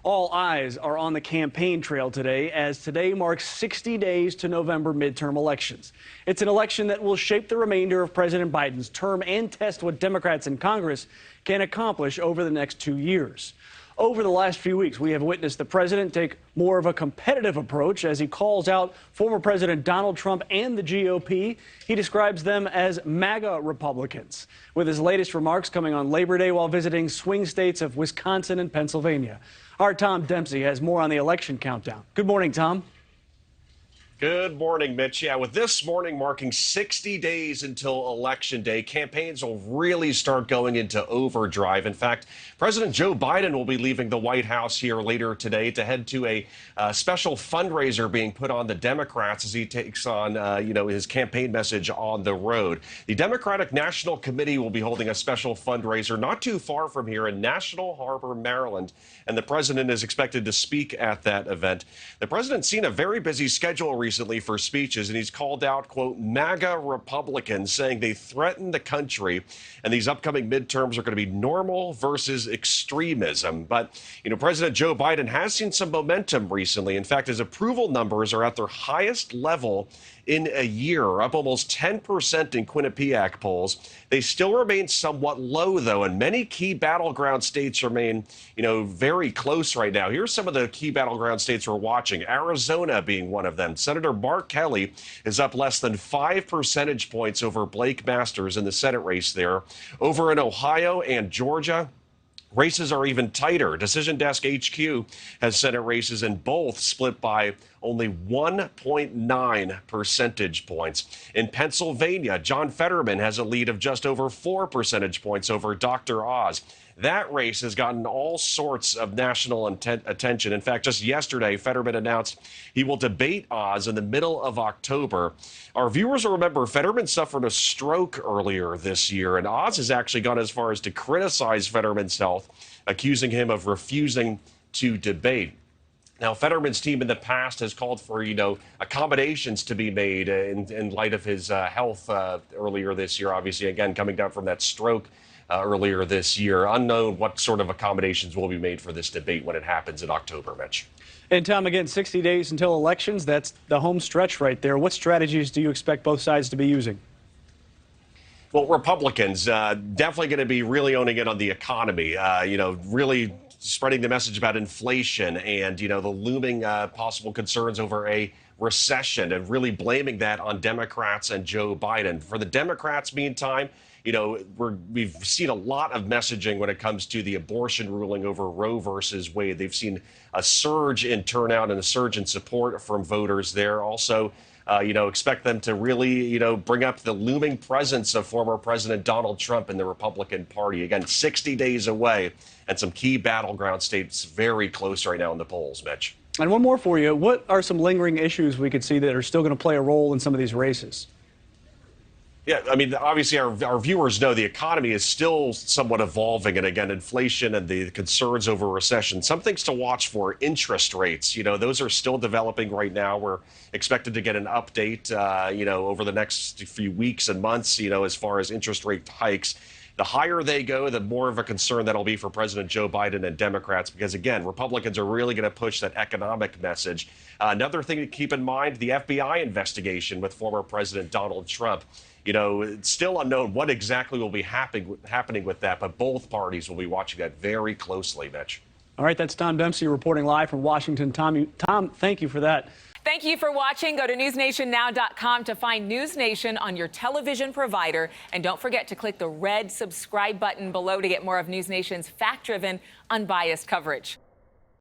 All eyes are on the campaign trail today, as today marks 60 days to November midterm elections. It's an election that will shape the remainder of President Biden's term and test what Democrats in Congress can accomplish over the next 2 years. Over the last few weeks, we have witnessed the president take more of a competitive approach as he calls out former President Donald Trump and the GOP. He describes them as MAGA Republicans, with his latest remarks coming on Labor Day while visiting swing states of Wisconsin and Pennsylvania. Our Tom Dempsey has more on the election countdown. Good morning, Tom. Good morning, Mitch. Yeah, with this morning marking 60 days until Election Day, campaigns will really start going into overdrive. In fact, President Joe Biden will be leaving the White House here later today to head to a special fundraiser being put on the Democrats as he takes on, his campaign message on the road. The Democratic National Committee will be holding a special fundraiser not too far from here in National Harbor, Maryland, and the president is expected to speak at that event. The president's seen a very busy schedule recently for speeches, and he's called out, quote, MAGA Republicans, saying they threaten the country, and these upcoming midterms are going to be normal versus extremism. But, President Joe Biden has seen some momentum recently. In fact, his approval numbers are at their highest level in a year, up almost 10% in Quinnipiac polls. They still remain somewhat low, though, and many key battleground states remain, very close right now. Here's some of the key battleground states we're watching, Arizona being one of them. Senator Mark Kelly is up less than 5 percentage points over Blake Masters in the Senate race there. Over in Ohio and Georgia, races are even tighter. Decision Desk HQ has Senate races in both split by only 1.9 percentage points. In Pennsylvania, John Fetterman has a lead of just over 4 percentage points over Dr. Oz. That race has gotten all sorts of national attention. In fact, just yesterday, Fetterman announced he will debate Oz in the middle of October. Our viewers will remember Fetterman suffered a stroke earlier this year, and Oz has actually gone as far as to criticize Fetterman's health, accusing him of refusing to debate. Now, Fetterman's team in the past has called for, accommodations to be made in light of his health earlier this year, obviously, again, coming down from that stroke earlier this year. Unknown what sort of accommodations will be made for this debate when it happens in October, Mitch. And Tom, again, 60 days until elections. That's the home stretch right there. What strategies do you expect both sides to be using? Well, Republicans definitely going to be really owning in on the economy, really spreading the message about inflation and, the looming possible concerns over a recession and really blaming that on Democrats and Joe Biden. For the Democrats, meantime, we've seen a lot of messaging when it comes to the abortion ruling over Roe versus Wade. They've seen a surge in turnout and a surge in support from voters there. Also, expect them to really, bring up the looming presence of former President Donald Trump in the Republican Party. Again, 60 days away and some key battleground states very close right now in the polls, Mitch. And one more for you. What are some lingering issues we could see that are still going to play a role in some of these races? Yeah, I mean, obviously, our viewers know the economy is still somewhat evolving. And again, inflation and the concerns over recession. Some things to watch for: interest rates. Those are still developing right now. We're expected to get an update, over the next few weeks and months, as far as interest rate hikes. The higher they go, the more of a concern that'll be for President Joe Biden and Democrats, because, again, Republicans are really going to push that economic message. Another thing to keep in mind, the FBI investigation with former President Donald Trump. It's still unknown what exactly will be happening with that, but both parties will be watching that very closely, Mitch. All right, that's Tom Dempsey reporting live from Washington. Tom, thank you for that. Thank you for watching. Go to newsnationnow.com to find NewsNation on your television provider. And don't forget to click the red subscribe button below to get more of NewsNation's fact-driven, unbiased coverage.